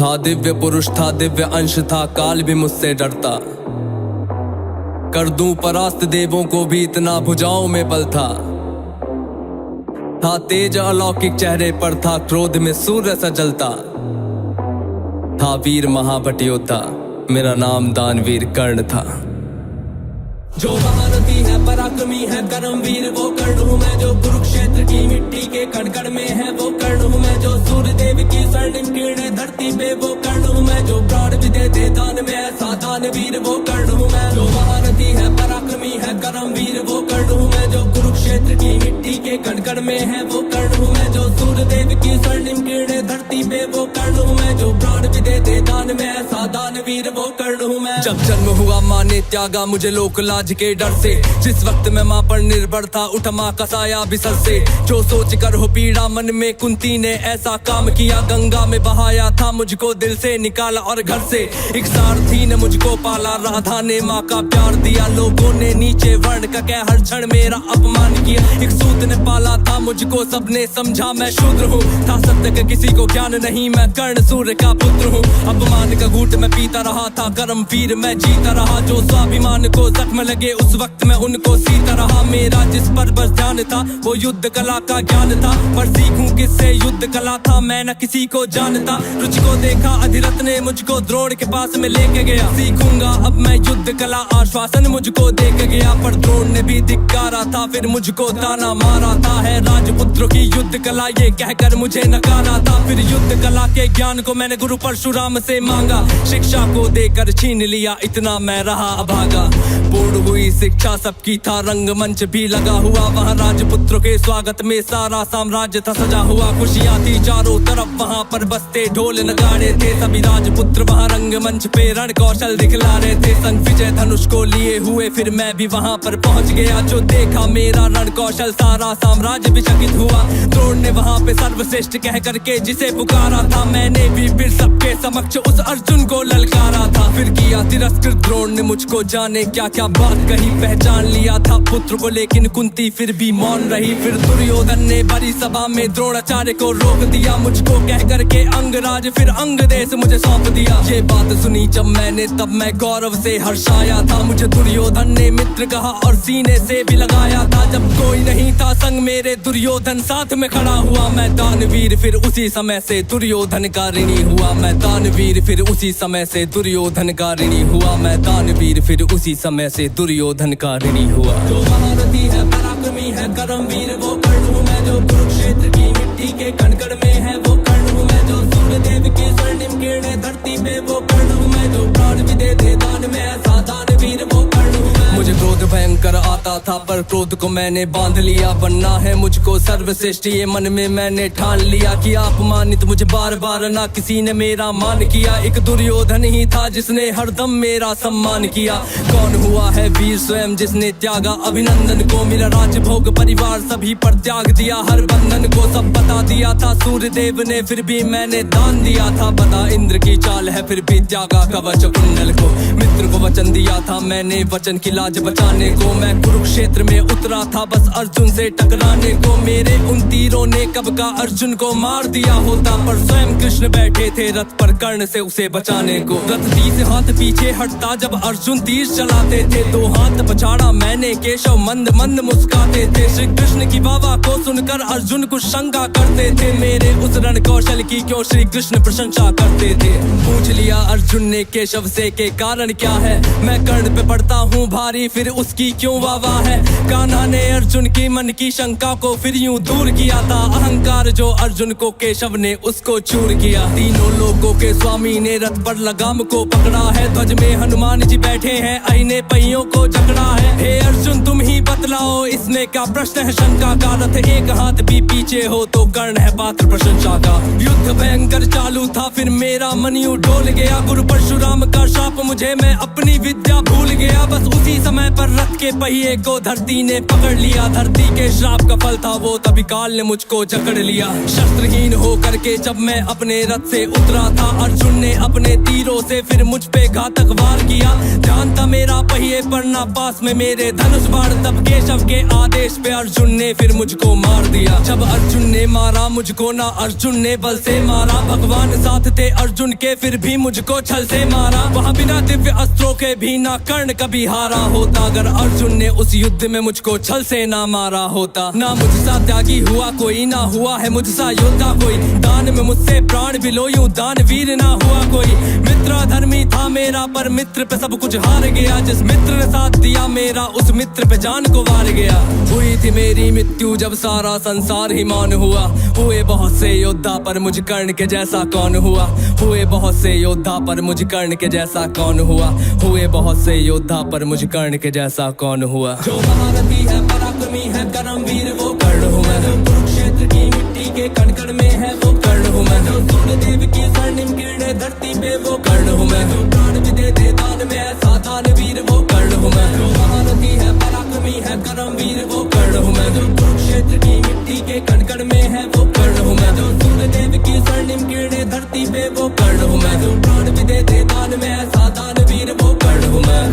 था दिव्य पुरुष था, दिव्य अंश था, काल भी मुझसे डरता। कर दूं परास्त देवों को भी, इतना भुजाओं में बल था तेज अलौकिक चेहरे पर था, क्रोध में सूर्य सा जलता। था वीर महाभट योद्धा, मेरा नाम दानवीर कर्ण था। जो महारथी है, पराक्रमी है, कर्मवीर वो कर्ण हूँ मैं। जो कुरुक्षेत्र की मिट्टी के कण-कण में है वो कर्ण हूँ मैं। जो सूर्य देव की स्वर्णिम किरणें धरती पे वो कर्ण हूँ मैं। जो प्राण भी दे दे दान में ऐसा दानवीर वो कर्ण हूँ मैं। जो महारथी है, पराक्रमी है, कर्मवीर वो कर्ण हूँ मैं। जो कुरुक्षेत्र की मिट्टी के कण-कण में है वो कर्ण हूँ मैं। जो सूर्य देव की स्वर्णिम किरणें धरती पे वो कर्ण हूँ मैं। जो प्राण भी दे दे दान में ऐसा दानवीर वो कर्ण हूँ मैं। जब जन्म हुआ माँ ने त्यागा मुझे लोक लाज के डर से। जिस वक्त मैं माँ पर निर्भर था, उठ माँ का साया बिसर से। जो सोच कर हो पीड़ा मन में, कुंती ने ऐसा काम किया। गंगा में बहाया था मुझको, दिल से निकाला और घर से। एक सारथी ने मुझको पाला, राधा ने माँ का प्यार दिया। लोगों ने नीचे वर्ण का कह हर क्षण मेरा अपमान किया। एक सूत ने पाला था मुझको, सबने समझा मैं शूद्र हूँ। था सत्य का किसी को ज्ञान नहीं, मैं कर्ण सूर्य का पुत्र हूँ। अपमान का घूंट मैं पीता रहा था, कर्मवीर मैं जीता रहा। जो स्वाभिमान को जख्म लगे उस वक्त मैं उनको सीता रहा। मेरा जिस पर बस ध्यान था वो युद्ध कला का ज्ञान था। पर सीखूं किससे युद्ध कला था, मैं न किसी को जानता। रुच को देखा अधिरथ ने मुझको द्रोण के पास में लेके गया। सीखूंगा अब मैं युद्ध कला, आश्वासन मुझको दे के गया। पर द्रोण ने भी धिक्कारा था, फिर मुझको ताना मारा था। है राजपुत्रों की युद्ध कला ये कहकर मुझे नकारा था। फिर युद्ध कला के ज्ञान को मैंने गुरु परशुराम से मांगा। शिक्षा को देकर छीन लिया, इतना मैं रहा अभागा। पूर्ण हुई शिक्षा सबकी था, रंगमंच भी लगा हुआ। वहाँ राजपुत्रों के स्वागत में सारा साम्राज्य था सजा हुआ। खुशियाँ थी चारों तरफ, वहाँ पर बजते ढोल नगाड़े थे। सभी राजपुत्र वहाँ रंगमंच पे रण कौशल दिखला रहे थे। संग विजय धनुष को लिए हुए फिर मैं भी वहाँ पर पहुँच गया। जो देखा मेरा रण कौशल, सारा साम्राज्य भी चकित हुआ। द्रोण ने वहाँ पे सर्वश्रेष्ठ कह करके जिसे पुकारा था, मैंने भी फिर सबके समक्ष उस अर्जुन को ललकारा था। फिर किया तिरस्कृत द्रोण ने मुझको, जाने क्या क्या बात कही। पहचान लिया था पुत्र को, लेकिन कुंती फिर भी मौन रही। फिर दुर्योधन ने बड़ी सभा में द्रोणाचार्य को रोक दिया। मुझको कह करके अंगराज फिर अंग देश मुझे सौंप दिया। ये बात सुनी जब मैंने, तब मैं गौरव से हर्षाया था। मुझे दुर्योधन ने मित्र कहा और सीने से भी लगाया था। जब कोई नहीं था संग मेरे, दुर्योधन साथ में खड़ा हुआ। मैं दानवीर फिर उसी समय से दुर्योधन का ऋणी हुआ। मैं दानवीर फिर उसी समय से दुर्योधन का ऋणी हुआ। मैं दानवीर फिर उसी समय से दुर्योधन का ऋणी हुआ। जो महारथी है, पराक्रमी है, कर्मवीर वो कर्ण हूँ मैं। जो कुरुक्षेत्र की मिट्टी के कण-कण में है वो कर्ण हूँ मैं। जो सूर्य देव की स्वर्णिम किरणें धरती पे वो कर्ण हूँ मैं। जो प्राण भी दे दे दान में ऐसा दानवीर वो कर्ण हूँ मैं। मुझे क्रोध भयंकर आता था, पर क्रोध को मैंने बांध लिया। बनना है मुझको सर्वश्रेष्ठ, ये मन में मैंने ठान लिया। कि अपमानित मुझे बार बार ना किसी ने मेरा मान किया। एक दुर्योधन ही था जिसने हरदम मेरा सम्मान किया। कौन हुआ है वीर स्वयं जिसने त्यागा अभिनंदन को। मेरा राजभोग परिवार सभी पर त्याग दिया, हर बंधन को सब बता दिया था। सूर्य देव ने फिर भी मैंने दान दिया था। बता इंद्र की चाल है, फिर भी त्यागा कवच कुंडल को। मित्र को वचन दिया था मैंने, वचन की लाज बचाने को। मैं कुरुक्षेत्र में उतरा था बस अर्जुन से टकराने को। मेरे उन तीरों ने कब का अर्जुन को मार दिया होता, पर स्वयं कृष्ण बैठे थे रथ पर कर्ण से उसे बचाने को। रथ 30 हाथ पीछे हटता जब अर्जुन तीर चलाते थे। 2 हाथ पछाड़ा मैंने, केशव मंद मंद मुस्काते थे। श्री कृष्ण की वाह को सुनकर अर्जुन कुछ शंका करते थे। मेरे उस रण कौशल की क्यों श्री कृष्ण प्रशंसा करते थे। पूछ लिया अर्जुन ने केशव से के कारण क्या है। मैं कर्ण पे पड़ता हूँ भारी, फिर उसकी क्यों वाह है। कान्हा ने अर्जुन की मन की शंका को फिर यूं दूर किया था। अहंकार जो अर्जुन को केशव ने उसको चूर किया। तीनों लोगों के स्वामी ने रथ पर लगाम को पकड़ा है। ध्वज में हनुमान जी बैठे हैं, अहिने पहियों को जकड़ा है। हे अर्जुन तुम ही बतलाओ इसमें क्या प्रश्न है शंका का। रथ एक हाथ भी पीछे हो तो कर्ण है पात्र प्रशंसा का। युद्ध भयंकर चालू था, फिर मेरा मन यूं डोल गया। गुरु परशुराम का शाप मुझे, मैं अपनी विद्या भूल गया। बस उसी समय पर रथ के पहिए को धरती ने पकड़ लिया। धरती के श्राप का सफल था वो, तभी काल ने मुझको जकड़ लिया। शस्त्रहीन हो करके जब मैं अपने रथ से उतरा था, अर्जुन ने अपने तीरों से फिर मुझ पे घातक वार किया। ध्यान था मेरा पहिए पर ना पास में मेरे धनुष बाण, तब केशव के आदेश पे अर्जुन ने फिर मुझको मार दिया। जब अर्जुन ने मारा मुझको ना अर्जुन ने बल से मारा, भगवान साथ थे अर्जुन के फिर भी मुझको छल से मारा। वहाँ बिना दिव्य अस्त्रों के भी ना कर्ण कभी हारा होता, अगर अर्जुन ने उस युद्ध में मुझको छल से ना मारा होता। ना मुझसा त्यागी हुआ कोई, ना हुआ है मुझसा योद्धा कोई, दान में मुझसे प्राण भी लो यूं दानवीर ना हुआ कोई। मित्र धर्मी था मेरा पर मित्र पे सब कुछ हार गया, जिस मित्र ने साथ दिया मेरा उस मित्र पे जान को वार गया। हुई थी मेरी मृत्यु जब सारा संसार ही मौन हुआ, हुए बहुत से योद्धा पर मुझ कर्ण के जैसा कौन हुआ। हुए बहुत से योद्धा पर मुझ कर्ण के जैसा कौन हुआ, हुए बहुत से योद्धा पर मुझ कर्ण के जैसा कौन हुआ। जो महारथी है पराक्रमी है कर्मवीर वो कर्ण हूँ मैं, जो कुरुक्षेत्र की मिट्टी के कण कण में है वो कर्ण हूँ मैं, जो सूर्यदेव की स्वर्णिम किरणें धरती पे वो कर्ण हूँ मैं, जो प्राण भी दे दे दान में ऐसा दानवीर वो कर्ण हूँ मैं। जो महारथी है पराक्रमी है कर्मवीर वो कर्ण हूँ मैं, जो कुरुक्षेत्र की मिट्टी के कण कण में है वो कर्ण हूँ मैं, जो सूर्यदेव की स्वर्णिम किरणें धरती पे वो कर्ण हूँ मैं, जो प्राण भी दे दे दान में ऐसा दानवीर वो कर्ण हूँ मैं।